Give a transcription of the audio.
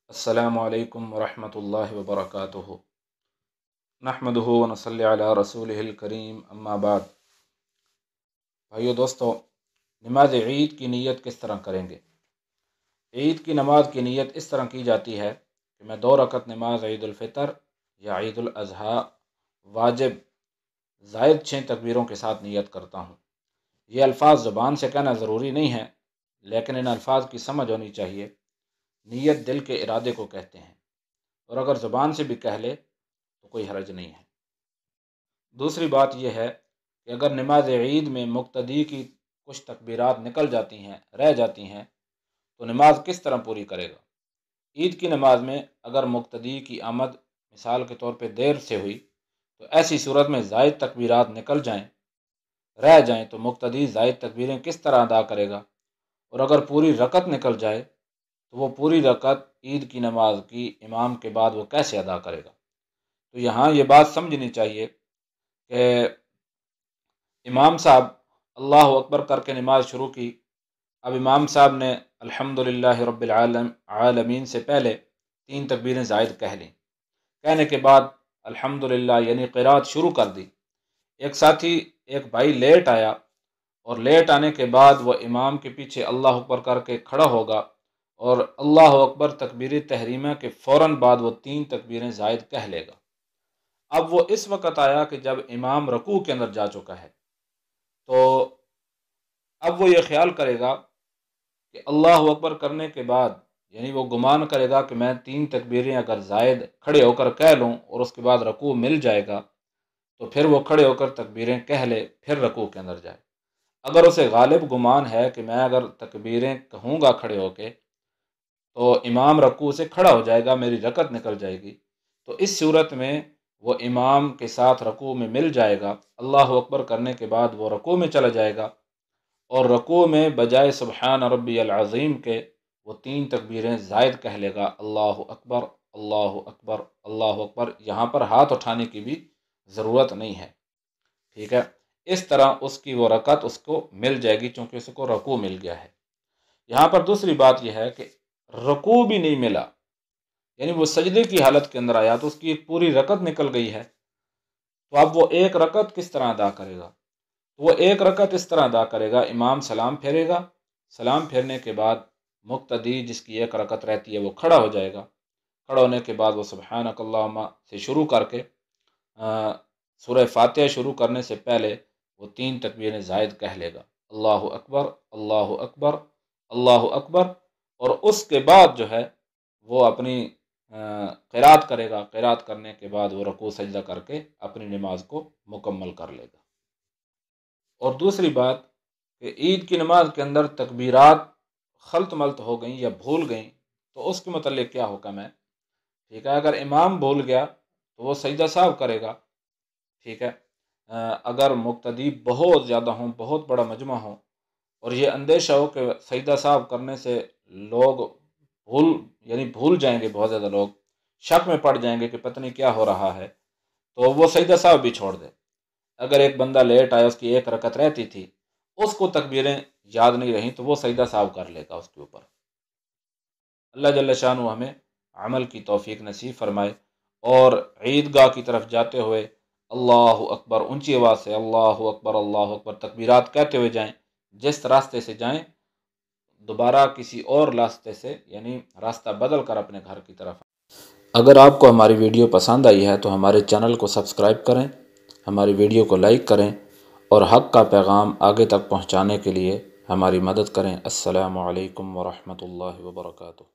अस्सलामु अलैकुम वरहमतुल्लाहि वबरकातुहु। नहमदुहु व नसल्ली अला रसूलिहिल करीम, अम्मा बाद। भाइयों दोस्तों, नमाज ईद की नीयत किस तरह करेंगे? ईद की नमाज की नीयत इस तरह की जाती है कि मैं 2 रकत नमाज ईद उल फितर या ईद उल अज़हा वाजिब ज़ायद 6 तकबीरों के साथ नीयत करता हूँ। ये अल्फाज ज़ुबान से कहना ज़रूरी नहीं है, लेकिन इन अल्फाज की समझ होनी चाहिए। नीयत दिल के इरादे को कहते हैं, और अगर ज़ुबान से भी कह ले तो कोई हरज नहीं है। दूसरी बात यह है कि अगर नमाज ईद में मुक्तदी की कुछ तकबीरात निकल जाती हैं, रह जाती हैं, तो नमाज किस तरह पूरी करेगा? ईद की नमाज में अगर मुक्तदी की आमद मिसाल के तौर पे देर से हुई, तो ऐसी सूरत में ज़ायद तकबीरात निकल जाएं, रह जाएं, तो मुक्तदी ज़ायद तकबीरें किस तरह अदा करेगा? और अगर पूरी रकत निकल जाए तो वो पूरी रकत ईद की नमाज की इमाम के बाद वो कैसे अदा करेगा? तो यहाँ ये बात समझनी चाहिए कि इमाम साहब अल्लाह अकबर करके नमाज शुरू की। अब इमाम साहब ने अल्हम्दुलिल्लाह रब्बिल आलमीन से पहले 3 तकबीरें ज़ायद कह लीं। कहने के बाद अल्हम्दुलिल्लाह यानी क़िराअत शुरू कर दी। एक साथी, एक भाई लेट आया, और लेट आने के बाद वह इमाम के पीछे अल्लाह अकबर करके खड़ा होगा, और अल्लाह अकबर तकबीर तहरीमा के फ़ौरन बाद वो 3 तकबीरें ज़ायद कह लेगा। अब वो इस वक्त आया कि जब इमाम रकू के अंदर जा चुका है, तो अब वो ये ख्याल करेगा कि अल्लाह अकबर करने के बाद, यानी वो गुमान करेगा कि मैं 3 तकबीरें अगर ज़ायद खड़े होकर कह लूँ और उसके बाद रकू मिल जाएगा, तो फिर वो खड़े होकर तकबीरें कह ले, फिर रकू के अंदर जाए। अगर उसे गालिब गुमान है कि मैं अगर तकबीरें कहूँगा खड़े होके तो इमाम रकू से खड़ा हो जाएगा, मेरी रकत निकल जाएगी, तो इस सूरत में वो इमाम के साथ रकू में मिल जाएगा। अल्लाह अकबर करने के बाद वो रकू में चला जाएगा, और रकू में बजाय सुबहान रब्बियल अज़ीम के वो 3 तकबीरें ज़ायद कह लेगा, अल्लाह अकबर, अल्लाह अकबर, अल्लाह अकबर। यहाँ पर हाथ उठाने की भी ज़रूरत नहीं है, ठीक है। इस तरह उसकी वो रकत उसको मिल जाएगी, चूँकि उसको रकू मिल गया है। यहाँ पर दूसरी बात यह है कि रकू भी नहीं मिला, यानी वो सजदे की हालत के अंदर आया, तो उसकी एक पूरी रकत निकल गई है। तो अब वो एक रकत किस तरह अदा करेगा? तो वो एक रकत इस तरह अदा करेगा, इमाम सलाम फेरेगा, सलाम फेरने के बाद मुक्तदी जिसकी एक रकत रहती है वो खड़ा हो जाएगा। खड़ा होने के बाद वो सुब्हानक अल्लाहुम्मा से शुरू करके सूरह फातिहा शुरू करने से पहले वो 3 तकबीरें ज़ायद कह लेगा, अल्लाहु अकबर, अल्लाहु अकबर, अल्लाहु अकबर। और उसके बाद जो है वो अपनी क़िराअत करेगा। क़िराअत करने के बाद वो रुकू सजदा करके अपनी नमाज को मुकम्मल कर लेगा। और दूसरी बात कि ईद की नमाज के अंदर तकबीरात खल्त मल्त हो गई या भूल गई, तो उसके मतलब क्या हुक्म है? ठीक है, अगर इमाम भूल गया तो वो सजदा साहब करेगा, ठीक है। अगर मुक्तदी बहुत ज़्यादा हों, बहुत बड़ा मजमा हो, और ये अंदेशा हो कि सजदा साहब करने से लोग भूल जाएंगे, बहुत ज़्यादा लोग शक में पड़ जाएंगे कि पता नहीं क्या हो रहा है, तो वो सजदा साहब भी छोड़ दे। अगर एक बंदा लेट आया, उसकी एक रकत रहती थी, उसको तकबीरें याद नहीं रहीं, तो वो सजदा साहब कर लेगा उसके ऊपर। अल्लाह जल्ल शानु हमें अमल की तौफीक नसीब फरमाए, और ईदगाह की तरफ जाते हुए अल्लाहु अकबर ऊंची आवाज़ से अल्लाहु अकबर तकबीरात कहते हुए जाएं। जिस रास्ते से जाएं, दोबारा किसी और रास्ते से, यानी रास्ता बदल कर अपने घर की तरफ। अगर आपको हमारी वीडियो पसंद आई है तो हमारे चैनल को सब्सक्राइब करें, हमारी वीडियो को लाइक करें, और हक़ का पैगाम आगे तक पहुँचाने के लिए हमारी मदद करें। अस्सलामु अलैकुम व रहमतुल्लाहि व बरकातुहू।